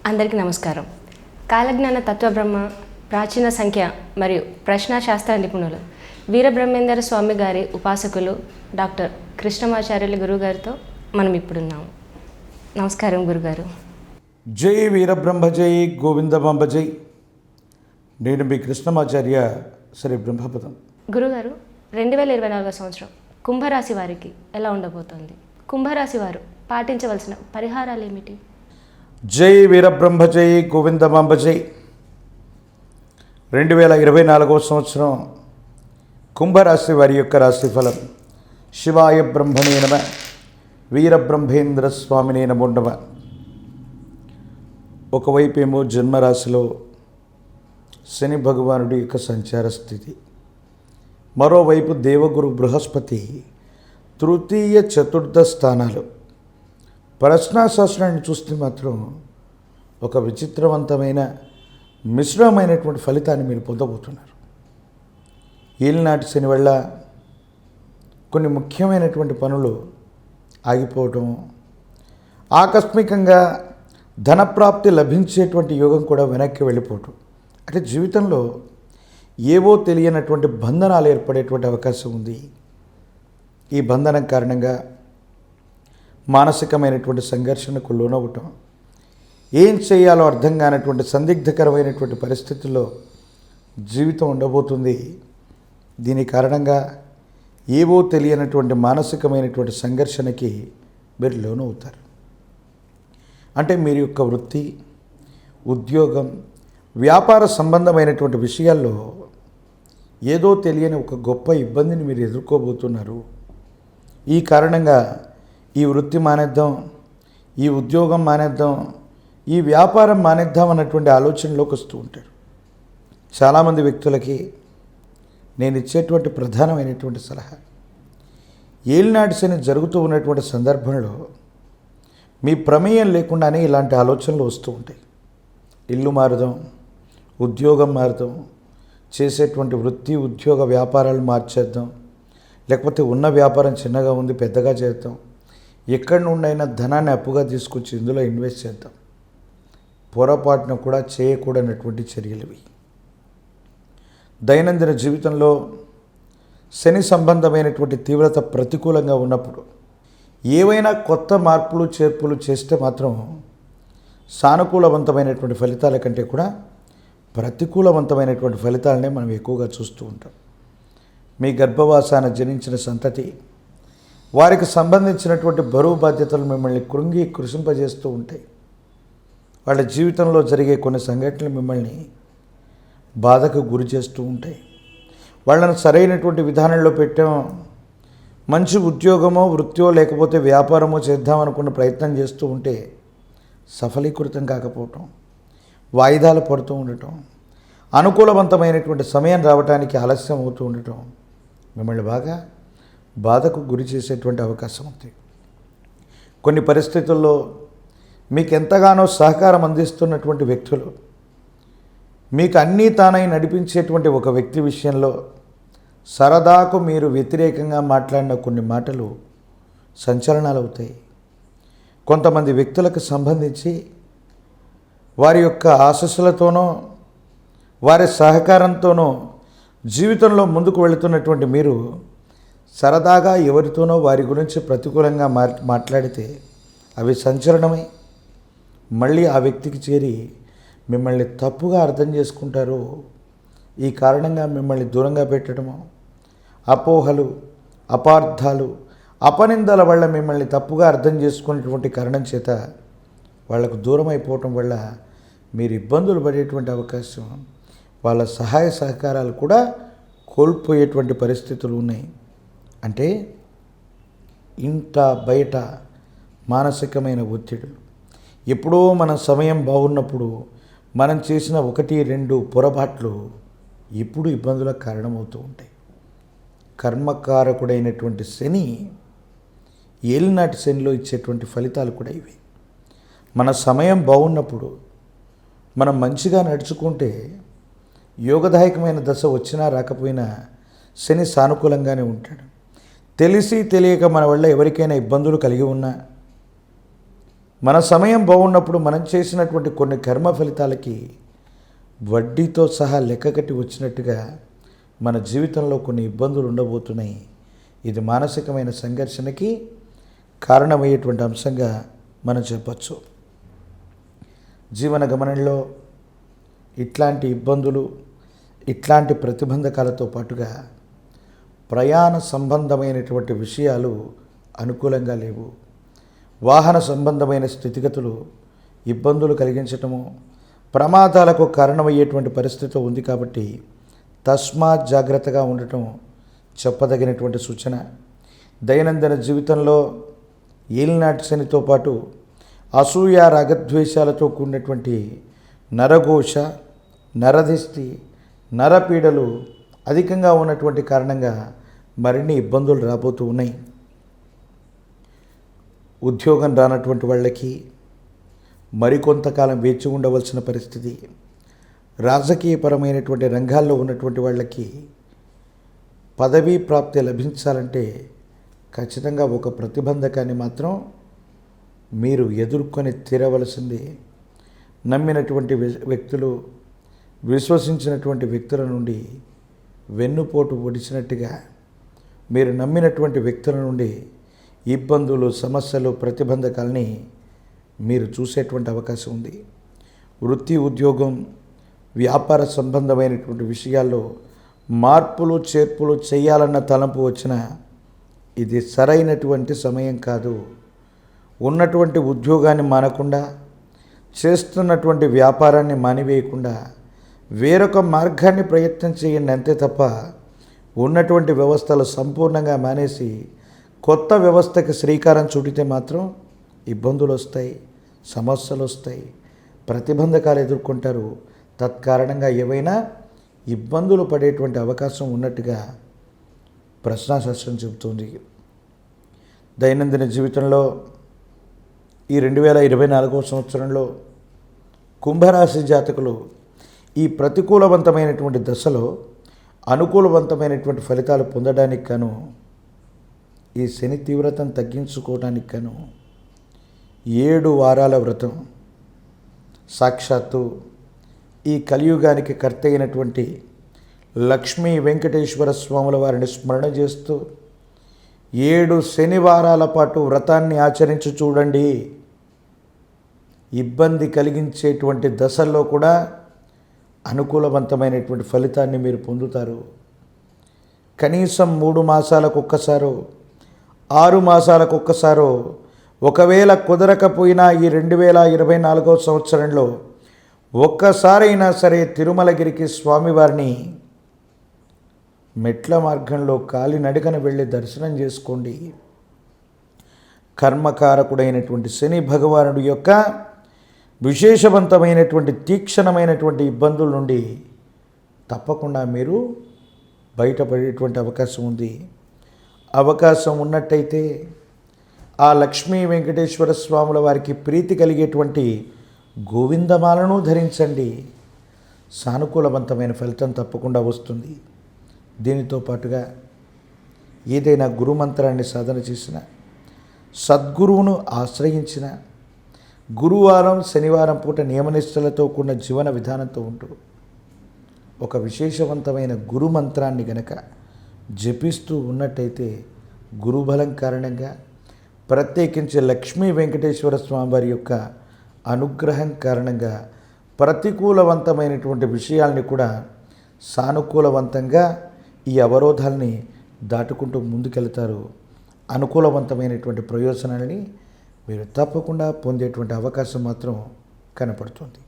అందరికీ నమస్కారం. కాలజ్ఞాన తత్వబ్రహ్మ, ప్రాచీన సంఖ్య మరియు ప్రశ్నాశాస్త్ర నిపుణులు వీరబ్రహ్మేంద్ర స్వామి గారి ఉపాసకులు డాక్టర్ కృష్ణమాచార్యులు గురుగారితో మనం ఇప్పుడున్నాము. నమస్కారం గురుగారు. జై వీరబ్రహ్మ జై గోవిందమాంబ జై. నేను మీ కృష్ణమాచార్య శ్రీ బ్రహ్మపదం. గురుగారు, 2024 సంవత్సరం కుంభరాశి వారికి ఎలా ఉండబోతోంది? కుంభరాశి వారు పాటించవలసిన పరిహారాలు ఏమిటి? జై వీరబ్రహ్మ జై గోవిందమాంబ జై. 2024 సంవత్సరం కుంభరాశి వారి యొక్క రాశిఫలం. శివాయ బ్రహ్మణే నమ, వీరబ్రహ్మేంద్ర స్వామినే నమో నమ. ఒకవైపేమో జన్మరాశిలో శని భగవానుడి యొక్క సంచార స్థితి, మరోవైపు దేవగురు బృహస్పతి తృతీయ చతుర్థ స్థానాలు. ప్రశ్నాశాస్త్రాన్ని చూస్తే మాత్రం ఒక విచిత్రవంతమైన మిశ్రమైనటువంటి ఫలితాన్ని మీరు పొందబోతున్నారు. ఏలినాటి శని వల్ల కొన్ని ముఖ్యమైనటువంటి పనులు ఆగిపోవటం, ఆకస్మికంగా ధనప్రాప్తి లభించేటువంటి యోగం కూడా వెనక్కి వెళ్ళిపోవటం, అంటే జీవితంలో ఏవో తెలియనటువంటి బంధనాలు ఏర్పడేటువంటి అవకాశం ఉంది. ఈ బంధనం కారణంగా మానసికమైనటువంటి సంఘర్షణకు లోనవ్వటం, ఏం చేయాలో అర్థం కానటువంటి సందిగ్ధకరమైనటువంటి పరిస్థితుల్లో జీవితం ఉండబోతుంది. దీని కారణంగా ఏవో తెలియనటువంటి మానసికమైనటువంటి సంఘర్షణకి మీరు లోనవుతారు. అంటే మీరు యొక్క వృత్తి, ఉద్యోగం, వ్యాపార సంబంధమైనటువంటి విషయాల్లో ఏదో తెలియని ఒక గొప్ప ఇబ్బందిని మీరు ఎదుర్కోబోతున్నారు. ఈ కారణంగా ఈ వృత్తి మానేద్దాం, ఈ ఉద్యోగం మానేద్దాం, ఈ వ్యాపారం మానేద్దాం అన్నటువంటి ఆలోచనలోకి వస్తూ ఉంటారు. చాలామంది వ్యక్తులకి నేను ఇచ్చేటువంటి ప్రధానమైనటువంటి సలహా, ఏలినాటి శని జరుగుతూ ఉన్నటువంటి సందర్భంలో మీ ప్రమేయం లేకుండానే ఇలాంటి ఆలోచనలు వస్తూ ఉంటాయి. ఇల్లు మారుదాం, ఉద్యోగం మారుదాం, చేసేటువంటి వృత్తి ఉద్యోగ వ్యాపారాలు మార్చేద్దాం, లేకపోతే ఉన్న వ్యాపారం చిన్నగా ఉంది పెద్దగా చేద్దాం, ఎక్కడి నుండైనా ధనాన్ని అప్పుగా తీసుకొచ్చి ఇందులో ఇన్వెస్ట్ చేద్దాం. పొరపాటున కూడా చేయకూడనటువంటి చర్యలు. దైనందిన జీవితంలో శని సంబంధమైనటువంటి తీవ్రత ప్రతికూలంగా ఉన్నప్పుడు ఏవైనా కొత్త మార్పులు చేర్పులు చేస్తే మాత్రం సానుకూలవంతమైనటువంటి ఫలితాల కంటే కూడా ప్రతికూలవంతమైనటువంటి ఫలితాలనే మనం ఎక్కువగా చూస్తూ ఉంటాం. మీ గర్భవాసాన జనించిన సంతతి, వారికి సంబంధించినటువంటి బరువు బాధ్యతలు మిమ్మల్ని కృషింపజేస్తూ ఉంటాయి. వాళ్ళ జీవితంలో జరిగే కొన్ని సంఘటనలు మిమ్మల్ని బాధకు గురి చేస్తూ ఉంటాయి. వాళ్ళను సరైనటువంటి విధానంలో పెట్టాం, మంచి ఉద్యోగమో వృత్తియో లేకపోతే వ్యాపారమో చేద్దామనుకున్న ప్రయత్నం చేస్తూ ఉంటే సఫలీకృతం కాకపోవటం, వాయిదాలు పడుతూ ఉండటం, అనుకూలవంతమైనటువంటి సమయం రావడానికి ఆలస్యం అవుతూ ఉండటం మిమ్మల్ని బాగా బాధకు గురి చేసేటువంటి అవకాశం ఉంది. కొన్ని పరిస్థితుల్లో మీకు ఎంతగానో సహకారం అందిస్తున్నటువంటి వ్యక్తులు, మీకు అన్నీ తానై నడిపించేటువంటి ఒక వ్యక్తి విషయంలో సరదాకు మీరు వ్యతిరేకంగా మాట్లాడిన కొన్ని మాటలు సంచలనాలు అవుతాయి. కొంతమంది వ్యక్తులకు సంబంధించి వారి యొక్క ఆశస్సులతోనో వారి సహకారంతోనో జీవితంలో ముందుకు వెళుతున్నటువంటి మీరు సరదాగా ఎవరితోనో వారి గురించి ప్రతికూలంగా మాట్లాడితే అవి సంచలనమై మళ్ళీ ఆ వ్యక్తికి చేరి మిమ్మల్ని తప్పుగా అర్థం చేసుకుంటారు. ఈ కారణంగా మిమ్మల్ని దూరంగా పెట్టడము, అపోహలు, అపార్థాలు, అపనిందల వల్ల మిమ్మల్ని తప్పుగా అర్థం చేసుకునేటువంటి కారణం చేత వాళ్లకు దూరం అయిపోవటం వల్ల మీరు ఇబ్బందులు పడేటువంటి అవకాశం, వాళ్ళ సహాయ సహకారాలు కూడా కోల్పోయేటువంటి పరిస్థితులు ఉన్నాయి. అంటే ఇంట బయట మానసికమైన ఒత్తిడులు, ఎప్పుడో మన సమయం బాగున్నప్పుడు మనం చేసిన 1-2 పొరపాట్లు ఇప్పుడు ఇబ్బందులకు కారణమవుతూ ఉంటాయి. కర్మకారకుడైనటువంటి శని ఏలినాటి శనిలో ఇచ్చేటువంటి ఫలితాలు కూడా ఇవి. మన సమయం బాగున్నప్పుడు మనం మంచిగా నడుచుకుంటే యోగదాయకమైన దశ వచ్చినా రాకపోయినా శని సానుకూలంగానే ఉంటాడు. తెలిసి తెలియక మన వల్ల ఎవరికైనా ఇబ్బందులు కలిగి ఉన్నా మన సమయం బాగున్నప్పుడు మనం చేసినటువంటి కొన్ని కర్మ ఫలితాలకి వడ్డీతో సహా లెక్కకట్టి వచ్చినట్టుగా మన జీవితంలో కొన్ని ఇబ్బందులు ఉండబోతున్నాయి. ఇది మానసికమైన సంఘర్షణకి కారణమయ్యేటువంటి అంశంగా మనం చెప్పచ్చు. జీవన గమనంలో ఇట్లాంటి ఇబ్బందులు, ఇట్లాంటి ప్రతిబంధకాలతో పాటుగా ప్రయాణ సంబంధమైనటువంటి విషయాలు అనుకూలంగా లేవు. వాహన సంబంధమైన స్థితిగతులు ఇబ్బందులు కలిగించటము, ప్రమాదాలకు కారణమయ్యేటువంటి పరిస్థితి ఉంది. కాబట్టి తస్మాత్ జాగ్రత్తగా ఉండటం చెప్పదగినటువంటి సూచన. దైనందిన జీవితంలో ఏలినాటి శనితో పాటు అసూయ, రాగద్వేషాలతో కూడినటువంటి నరఘోష, నరదిష్టి, నరపీడలు అధికంగా ఉన్నటువంటి కారణంగా మరిన్ని ఇబ్బందులు రాబోతూ ఉన్నాయి. ఉద్యోగం రానటువంటి వాళ్ళకి మరికొంతకాలం వేచి ఉండవలసిన పరిస్థితి. రాజకీయపరమైనటువంటి రంగాల్లో ఉన్నటువంటి వాళ్ళకి పదవీ ప్రాప్తి లభించాలంటే ఖచ్చితంగా ఒక ప్రతిబంధకాన్ని మాత్రం మీరు ఎదుర్కొని తీరవలసింది. నమ్మినటువంటి వ్యక్తులు, విశ్వసించినటువంటి వ్యక్తుల నుండి వెన్నుపోటు పొడిచినట్టుగా మీరు నమ్మినటువంటి వ్యక్తుల నుండి ఇబ్బందులు, సమస్యలు, ప్రతిబంధకాలని మీరు చూసేటువంటి అవకాశం ఉంది. వృత్తి, ఉద్యోగం, వ్యాపార సంబంధమైనటువంటి విషయాల్లో మార్పులు, చేర్పులు చేయాలన్న తలంపు వచ్చినా ఇది సరైనటువంటి సమయం కాదు. ఉన్నటువంటి ఉద్యోగాన్ని మానకుండా, చేస్తున్నటువంటి వ్యాపారాన్ని మానివేయకుండా వేరొక మార్గాన్ని ప్రయత్నం చేయండి అంతే తప్ప ఉన్నటువంటి వ్యవస్థలు సంపూర్ణంగా మానేసి కొత్త వ్యవస్థకి శ్రీకారం చుడితే మాత్రం ఇబ్బందులు వస్తాయి, సమస్యలు వస్తాయి, ప్రతిబంధకాలు ఎదుర్కొంటారు. తత్కారణంగా ఏవైనా ఇబ్బందులు పడేటువంటి అవకాశం ఉన్నట్టుగా ప్రశ్నాశాస్త్రం చెబుతుంది. దైనందిన జీవితంలో ఈ 2024వ సంవత్సరంలో కుంభరాశి జాతకులు ఈ ప్రతికూలవంతమైనటువంటి దశలో అనుకూలవంతమైనటువంటి ఫలితాలు పొందడానికి గాను, ఈ శని తీవ్రతను తగ్గించుకోవడానికి గాను 7 వారాల వ్రతం, సాక్షాత్తు ఈ కలియుగానికి కర్త అయినటువంటి లక్ష్మీ వెంకటేశ్వర స్వాముల వారిని స్మరణ చేస్తూ 7 శనివారాల పాటు వ్రతాన్ని ఆచరించి చూడండి. ఇబ్బంది కలిగించేటువంటి దశల్లో కూడా అనుకూలవంతమైనటువంటి ఫలితాన్ని మీరు పొందుతారు. కనీసం 3 మాసాలకు ఒక్కసారో, 6 మాసాలకు ఒక్కసారో, ఒకవేళ కుదరకపోయినా ఈ 2024వ సంవత్సరంలో ఒక్కసారైనా సరే తిరుమలగిరికి స్వామివారిని మెట్ల మార్గంలో కాలినడకన వెళ్ళి దర్శనం చేసుకోండి. కర్మకారకుడైనటువంటి శని భగవానుడి యొక్క విశేషవంతమైనటువంటి తీక్షణమైనటువంటి ఇబ్బందుల నుండి తప్పకుండా మీరు బయటపడేటువంటి అవకాశం ఉంది. అవకాశం ఉన్నట్టయితే ఆ లక్ష్మీ వెంకటేశ్వర స్వాముల వారికి ప్రీతి కలిగేటువంటి గోవిందమాలను ధరించండి. సానుకూలవంతమైన ఫలితం తప్పకుండా వస్తుంది. దీనితో పాటుగా ఏదైనా గురుమంత్రాన్ని సాధన చేసిన, సద్గురువును ఆశ్రయించిన, గురువారం, శనివారం పూట నియమనిష్టలతో కూడిన జీవన విధానంతో ఉంటూ ఒక విశేషవంతమైన గురుమంత్రాన్ని గనక జపిస్తూ ఉన్నట్టయితే గురుబలం కారణంగా, ప్రత్యేకించి లక్ష్మీ వెంకటేశ్వర స్వామి వారి యొక్క అనుగ్రహం కారణంగా ప్రతికూలవంతమైనటువంటి విషయాల్ని కూడా సానుకూలవంతంగా ఈ అవరోధాలని దాటుకుంటూ ముందుకెళ్తారు. అనుకూలవంతమైనటువంటి ప్రయోజనాలని మీరు తప్పకుండా పొందేటువంటి అవకాశం మాత్రం కనపడుతుంది.